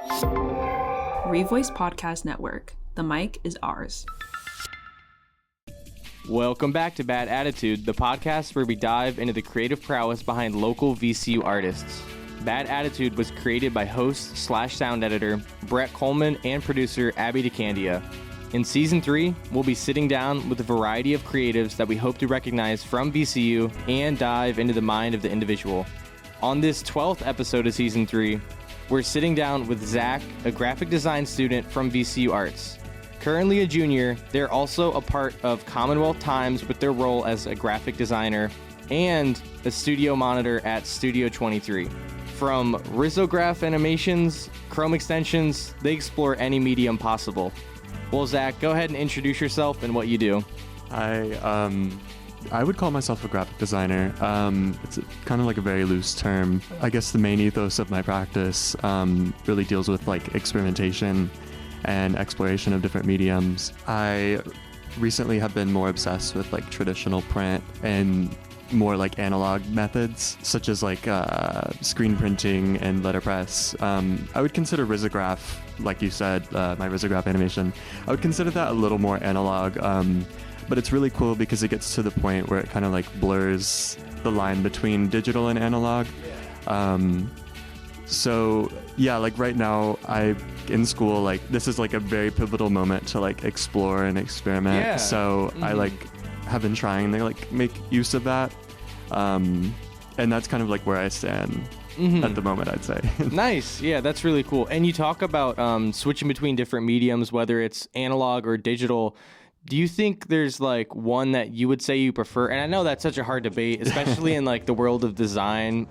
Revoice Podcast Network. The mic is ours. Welcome back to Bad Attitude, the podcast where we dive into the creative prowess behind local VCU artists. Bad Attitude was created by host/sound editor Brett Coleman and producer Abby DeCandia. In Season 3, we'll be sitting down with a variety of creatives that we hope to recognize from VCU and dive into the mind of the individual. On this 12th episode of Season 3, we're sitting down with Zach, a graphic design student from VCUarts. Currently a junior, they're also a part of Commonwealth Times with their role as a graphic designer and a studio monitor at Studio 23. From risograph animations, chrome extensions, they explore any medium possible. Well, Zach, go ahead and introduce yourself and what you do. I would call myself a graphic designer. It's kind of like a very loose term. I guess the main ethos of my practice really deals with like experimentation and exploration of different mediums. I recently have been more obsessed with like traditional print and more like analog methods, such as like screen printing and letterpress. I would consider risograph, like you said, my risograph animation, I would consider that a little more analog. But it's really cool because it gets to the point where it kind of like blurs the line between digital and analog. So yeah, like right now in school, like this is like a very pivotal moment to like explore and experiment. Yeah. So I like have been trying to like make use of that. And that's kind of like where I stand at the moment, I'd say. Nice. Yeah, that's really cool. And you talk about switching between different mediums, whether it's analog or digital. Do you think there's like one that you would say you prefer? And I know that's such a hard debate, especially in like the world of design,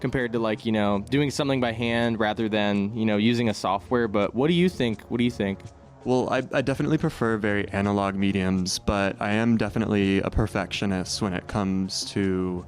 compared to like, you know, doing something by hand rather than, you know, using a software. But what do you think? What do you think? Well, I definitely prefer very analog mediums, but I am definitely a perfectionist when it comes to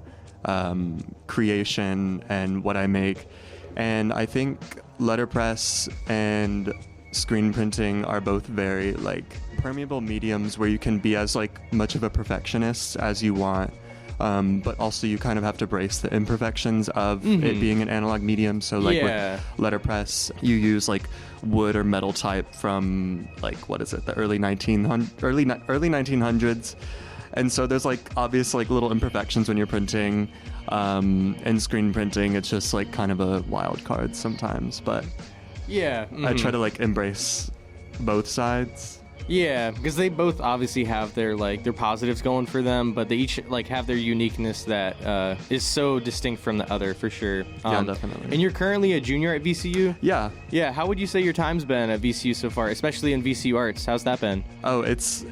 creation and what I make. And I think letterpress and screen printing are both very like permeable mediums where you can be as like much of a perfectionist as you want, but also you kind of have to brace the imperfections of it being an analog medium. So like with letterpress, you use like wood or metal type from like, what is it, the early 1900s. And so there's like obvious like little imperfections when you're printing, and screen printing, it's just like kind of a wild card sometimes, but I try to like embrace both sides. Yeah, because they both obviously have their like their positives going for them, but they each like have their uniqueness that is so distinct from the other, for sure. Yeah, definitely. And you're currently a junior at VCU? Yeah. Yeah, how would you say your time's been at VCU so far, especially in VCUarts? How's that been? Oh, it's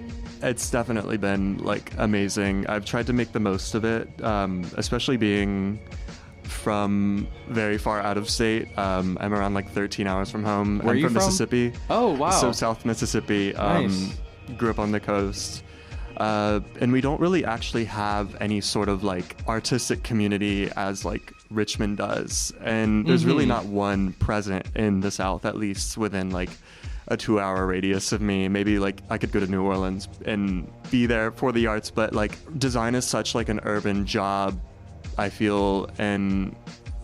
definitely been like amazing. I've tried to make the most of it, especially being from very far out of state. I'm around like 13 hours from home. Where are you from Mississippi. Oh, wow. So South Mississippi. Nice. Grew up on the coast. And we don't really actually have any sort of like artistic community as like Richmond does. And there's really not one present in the South, at least within like a 2-hour radius of me. Maybe like I could go to New Orleans and be there for the arts, but like design is such like an urban job, I feel, and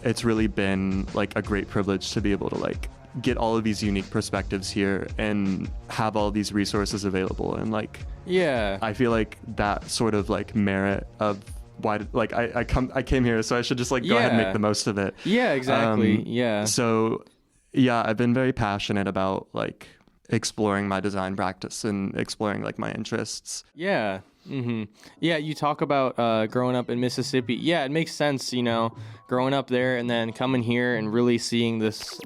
it's really been like a great privilege to be able to like get all of these unique perspectives here and have all these resources available. And like, I feel like that sort of like merit of why like I came here, so I should just like go ahead and make the most of it. Yeah, exactly. So yeah, I've been very passionate about like exploring my design practice and exploring like my interests. Yeah, you talk about growing up in Mississippi. Yeah, it makes sense, you know, growing up there and then coming here and really seeing this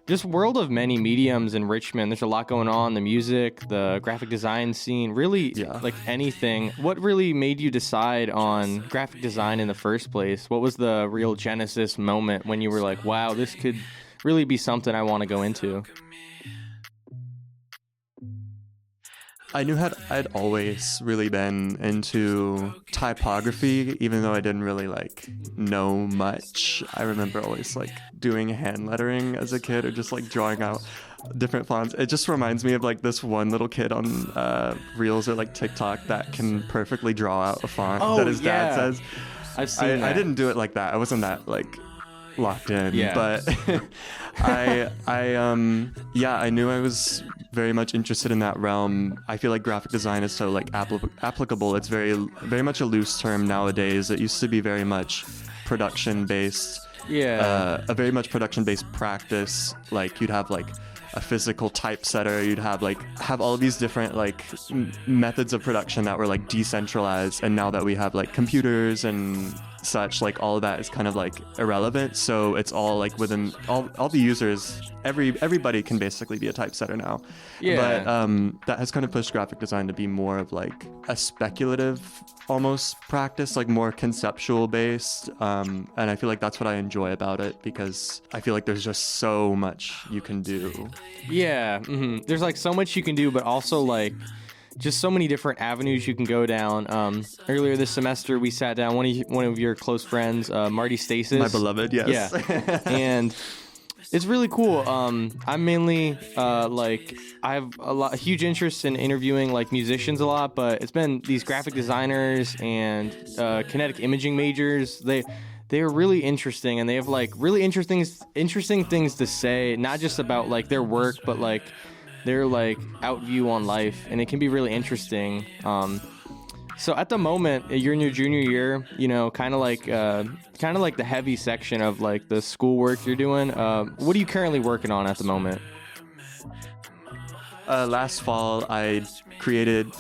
just world of many mediums in Richmond. There's a lot going on, the music, the graphic design scene, really like anything. What really made you decide on graphic design in the first place? What was the real genesis moment when you were like, wow, this could really be something I want to go into? I knew I'd always really been into typography, even though I didn't really like know much. I remember always like doing hand lettering as a kid, or just like drawing out different fonts. It just reminds me of like this one little kid on Reels or like TikTok that can perfectly draw out a font that his dad says. I've seen that. I didn't do it like that. I wasn't that like locked in. Yeah. But I knew I was very much interested in that realm. I feel like graphic design is so like applicable. It's very much a loose term nowadays. It used to be very much production based. Yeah. A very much production based practice. Like you'd have like a physical typesetter, you'd have all of these different like methods of production that were like decentralized, and now that we have like computers and such, like all of that is kind of like irrelevant. So it's all like within all the users, everybody can basically be a typesetter now. Yeah. But that has kind of pushed graphic design to be more of like a speculative almost practice, like more conceptual based, and I feel like that's what I enjoy about it, because I feel like there's just so much you can do. Yeah. There's like so much you can do, but also like just so many different avenues you can go down. Earlier this semester, we sat down one of your close friends, Marty Stasis. My beloved, yes. Yeah, and it's really cool. I'm mainly I have a huge interest in interviewing like musicians a lot, but it's been these graphic designers and kinetic imaging majors. They're really interesting, and they have like really interesting things to say, not just about like their work, but like their like out view on life, and it can be really interesting. So at the moment, you're in your junior year, you know, kind of like the heavy section of like the schoolwork you're doing. What are you currently working on at the moment? Last fall, I curated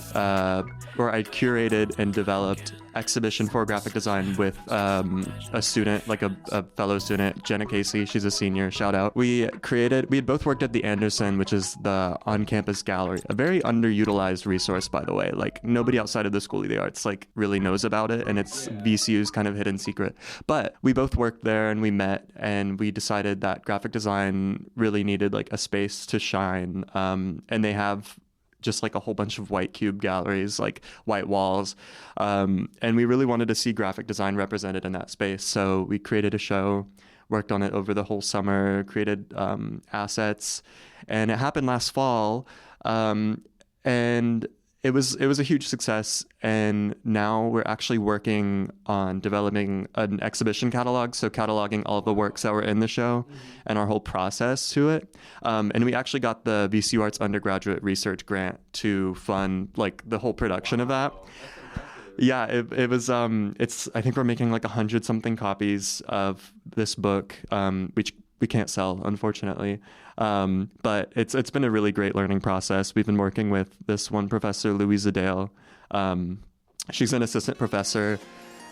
and developed exhibition for graphic design with a student, like a fellow student, Jenna Casey. She's a senior. Shout out. We had both worked at the Anderson, which is the on-campus gallery, a very underutilized resource, by the way. Like nobody outside of the School of the Arts like really knows about it, and it's VCU's kind of hidden secret. But we both worked there, and we met, and we decided that graphic design really needed like a space to shine, and they have just like a whole bunch of white cube galleries, like white walls. And we really wanted to see graphic design represented in that space. So we created a show, worked on it over the whole summer, created assets, and it happened last fall. And it was a huge success. And now we're actually working on developing an exhibition catalog. So cataloging all of the works that were in the show and our whole process to it. And we actually got the VCUarts undergraduate research grant to fund like the whole production of that. Yeah, it was, I think we're making like 100 something copies of this book, which we can't sell, unfortunately. But it's been a really great learning process. We've been working with this one professor, Louisa Dale. She's an assistant professor,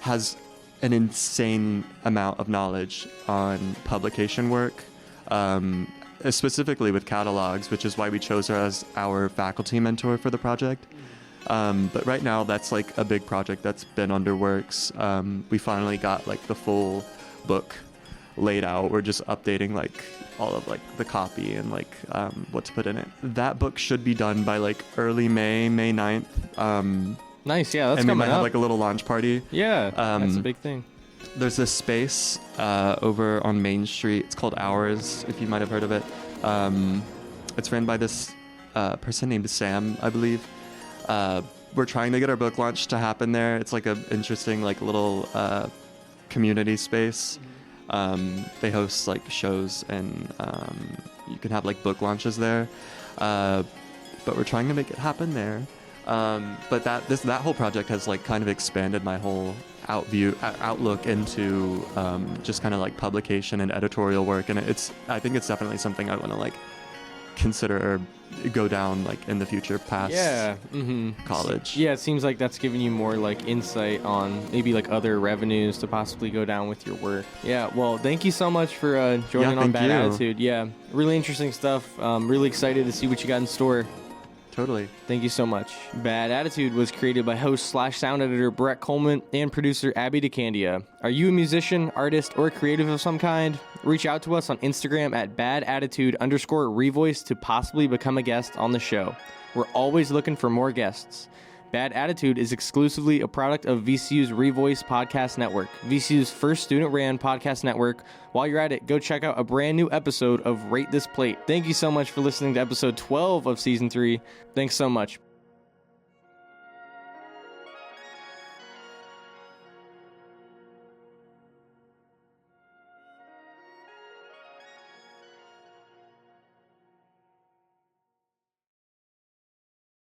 has an insane amount of knowledge on publication work, specifically with catalogs, which is why we chose her as our faculty mentor for the project. But right now, that's like a big project that's been under works. We finally got like the full book laid out. We're just updating like all of like the copy and like what to put in it. That book should be done by like early May 9th. Nice, yeah, that's and coming we might up. have like a little launch party. Yeah, that's a big thing. There's this space over on Main Street. It's called Ours, if you might have heard of it. It's ran by this person named Sam, I believe. We're trying to get our book launch to happen there. It's like a interesting like little community space. They host like shows, and you can have like book launches there. But we're trying to make it happen there. But that whole project has like kind of expanded my whole outlook into just kind of like publication and editorial work, and I think it's definitely something I want to like consider or go down like in the future past college. Yeah, it seems like that's giving you more like insight on maybe like other revenues to possibly go down with your work. Yeah, well, thank you so much for joining on Bad Attitude. Yeah, really interesting stuff. Really excited to see what you got in store. Totally. Thank you so much. Bad Attitude was created by host / sound editor Brett Coleman and producer Abby DeCandia. Are you a musician, artist, or creative of some kind? Reach out to us on Instagram at badattitude_revoice to possibly become a guest on the show. We're always looking for more guests. Bad Attitude is exclusively a product of VCU's Revoice Podcast Network, VCU's first student-ran podcast network. While you're at it, go check out a brand new episode of Rate This Plate. Thank you so much for listening to episode 12 of season 3. Thanks so much.